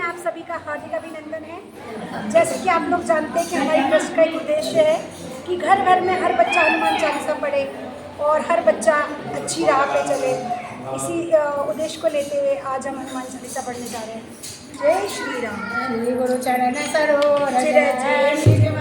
आप सभी का हार्दिक अभिनंदन है। जैसे कि आप लोग जानते हैं कि हमारी ट्रस्ट का एक उद्देश्य है कि घर घर में हर बच्चा हनुमान चालीसा पढ़े और हर बच्चा अच्छी राह पे चले। इसी उद्देश्य को लेते हुए आज हम हनुमान चालीसा पढ़ने जा रहे हैं। जय श्री राम। श्री गुरु चरण सरोवर जय जय श्री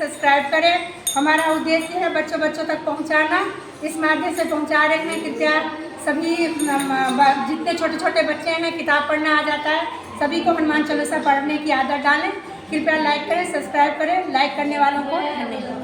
सब्सक्राइब करें। हमारा उद्देश्य है बच्चों तक पहुंचाना। इस माध्यम से पहुंचा रहे हैं। कृपया सभी जितने छोटे छोटे बच्चे हैं किताब पढ़ना आ जाता है, सभी को हनुमान चालीसा पढ़ने की आदत डालें। कृपया लाइक करें, सब्सक्राइब करें। लाइक करने वालों को धन्यवाद।